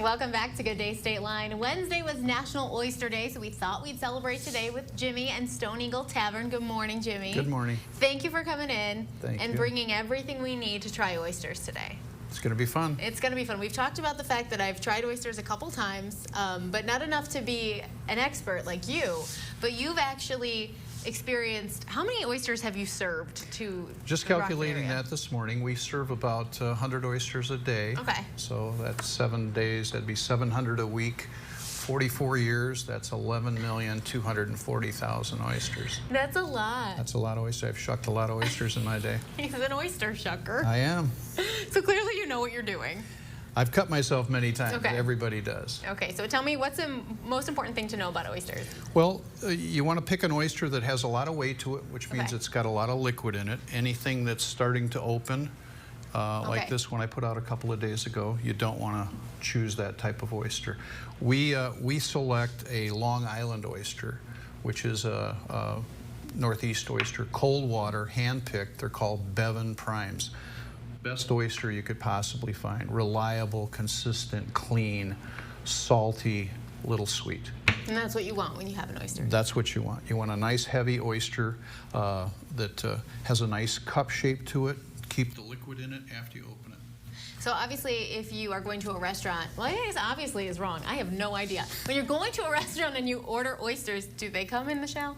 Welcome back to Good Day State Line. Wednesday was National Oyster Day, so we thought we'd celebrate today with Jimmy and Stone Eagle Tavern. Good morning, Jimmy. Good morning. Thank you for coming in and you. bringing everything we need to try oysters today. It's going to be fun. It's going to be fun. We've talked about the fact that I've tried oysters a couple times, but not enough to be an expert like you. But you've actually experienced, how many oysters have you served to Just the Rocky calculating area? that this morning, we serve about 100 oysters a day. Okay. So that's 7 days. That'd be 700 a week. 44 years, that's 11,240,000 oysters. That's a lot. That's a lot of oysters. I've shucked a lot of oysters in my day. He's an oyster shucker. I am. So clearly you know what you're doing. I've cut myself many times. Okay. Everybody does. Okay, so tell me, what's the most important thing to know about oysters? Well, you want to pick an oyster that has a lot of weight to it, which means Okay. it's got a lot of liquid in it. Anything that's starting to open, like Okay. this one I put out a couple of days ago, you don't want to choose that type of oyster. We select a Long Island oyster, which is a northeast oyster, cold water, hand-picked. They're called Bevan Primes. Best oyster you could possibly find. Reliable, consistent, clean, salty, little sweet. And that's what you want when you have an oyster. That's what you want. You want a nice heavy oyster that has a nice cup shape to it. Keep the liquid in it after you open it. So obviously, if you are going to a restaurant, well, I guess obviously is wrong. I have no idea. When you're going to a restaurant and you order oysters, do they come in the shell?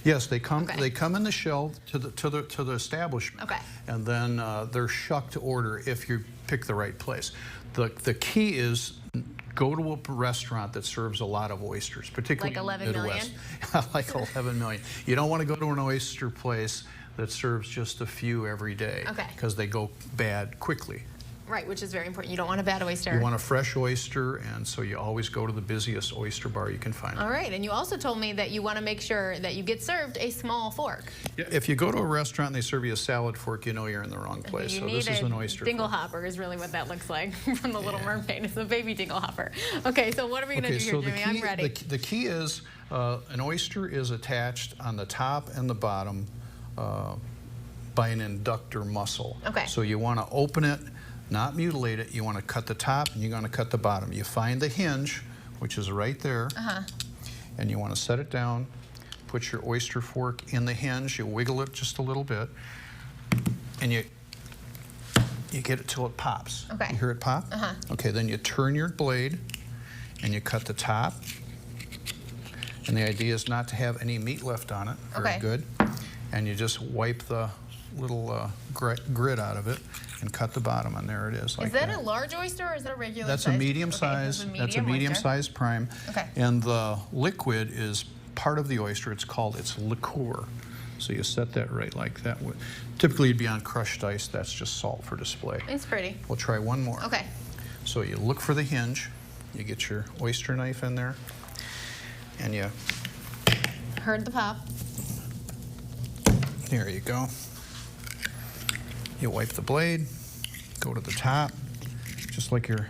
Yes, they come. Okay. They come in the shell to the establishment. Okay. And then they're shucked to order if you pick the right place. The key is go to a restaurant that serves a lot of oysters, particularly Like 11 in the Midwest. Like 11 million. You don't want to go to an oyster place that serves just a few every day. Okay. Because they go bad quickly. Right, which is very important. You don't want a bad oyster. You want a fresh oyster, and so you always go to the busiest oyster bar you can find. All right, and you also told me that you want to make sure that you get served a small fork. Yeah, if you go to a restaurant and they serve you a salad fork, you know you're in the wrong place. You So need this is an oyster dingle fork. hopper is really what that looks like from The Little Mermaid. It's a baby dingle hopper. Okay, so what are we going to do here, Jimmy? I'm ready. The key is an oyster is attached on the top and the bottom by an inductor muscle. Okay. So you want to open it, not mutilate it. You want to cut the top and you're going to cut the bottom. You find the hinge, which is right there, and you want to set it down, put your oyster fork in the hinge, you wiggle it just a little bit, and you get it till it pops. Okay. You hear it pop? Okay, then you turn your blade and you cut the top. And the idea is not to have any meat left on it. Very good. And you just wipe the little grit out of it and cut the bottom, and there it is. Like Is that a large oyster or is that a regular That's size? a medium size. That's a medium size prime. Okay. And the liquid is part of the oyster. It's called its liqueur. So you set that right like that. Typically it'd be on crushed ice. That's just salt for display. It's pretty. We'll try one more. Okay. So you look for the hinge. You get your oyster knife in there, and you. Heard the pop. There you go. You wipe the blade, go to the top, just like you're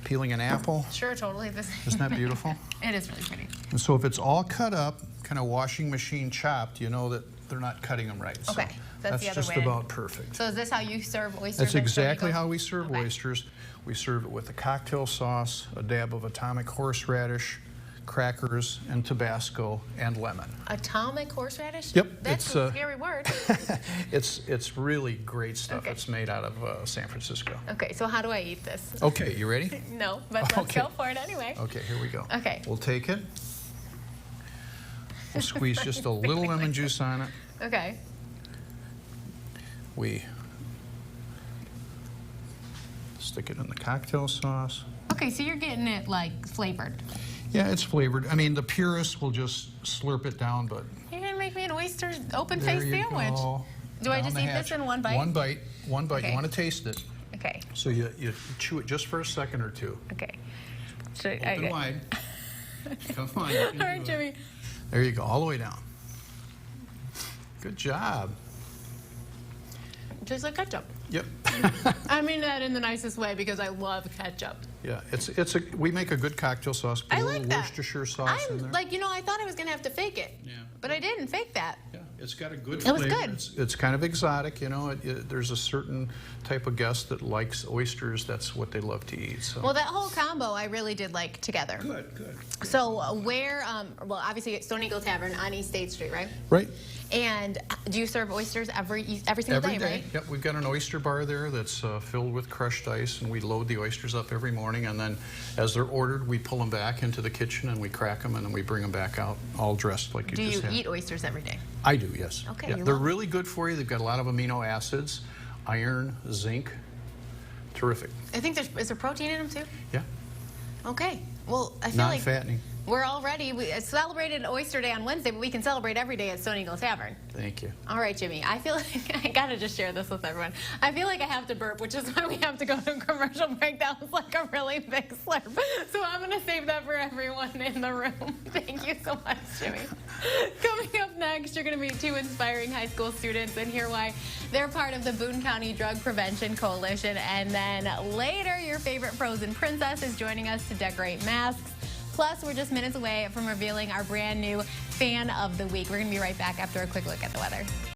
peeling an apple. Sure, totally. Isn't that beautiful? It is really pretty. And so if it's all cut up, kind of washing machine chopped, you know that they're not cutting them right. Okay, So that's the other just way. about perfect. So is this how you serve oysters? That's at Stone exactly Eagle? how we serve oysters. We serve it with a cocktail sauce, a dab of atomic horseradish, crackers, and Tabasco, and lemon. Atomic horseradish? Yep. That's a scary word. It's really great stuff. Okay. It's made out of San Francisco. Okay, so how do I eat this? Okay, you ready? No, but let's Okay. go for it anyway. Okay, here we go. Okay. We'll take it. We'll squeeze just a little lemon juice on it. Okay. We stick it in the cocktail sauce. Okay, so you're getting it like flavored. Yeah, it's flavored. I mean, the purists will just slurp it down, but You're gonna make me an oyster open there face you sandwich. go. Do I Down just the eat hatch. this in one bite? One bite. One bite. Okay. You want to taste it. Okay. So you chew it just for a second or two. Okay. So, Open wide. Come on. You can All right, do it. Jimmy. There you go, all the way down. Good job. Tastes like ketchup. Yep. I mean that in the nicest way because I love ketchup. Yeah, we make a good cocktail sauce. Put I a like little that. Worcestershire sauce in there. I was gonna have to fake it. Yeah. But I didn't fake that. Yeah. It's got a good It flavor. was good. It's kind of exotic, you know. There's a certain type of guest that likes oysters. That's what they love to eat. So. Well, that whole combo I really did like together. Good. So where, well, obviously at Stone Eagle Tavern on East State Street, right? Right. And do you serve oysters every single Every day, right? Yep, we've got an oyster bar there that's filled with crushed ice, and we load the oysters up every morning, and then as they're ordered, we pull them back into the kitchen and we crack them, and then we bring them back out all dressed like you Do just you had. eat oysters every day? I do, yes. Okay, Yeah, you they're love- really good for you. They've got a lot of amino acids, iron, zinc. Terrific. I think is there protein in them too? Yeah. Okay. Well, I feel like Non-fattening. we're all ready. We celebrated Oyster Day on Wednesday, but we can celebrate every day at Stone Eagle Tavern. Thank you. All right, Jimmy. I feel like I gotta just share this with everyone. I feel like I have to burp, which is why we have to go to a commercial break. That was like a really big slurp. So I'm gonna save that for everyone in the room. Thank you so much, Jimmy. Coming up next, you're gonna meet two inspiring high school students and hear why they're part of the Boone County Drug Prevention Coalition. And then later, your favorite frozen princess is joining us to decorate masks. Plus, we're just minutes away from revealing our brand new Fan of the Week. We're going to be right back after a quick look at the weather.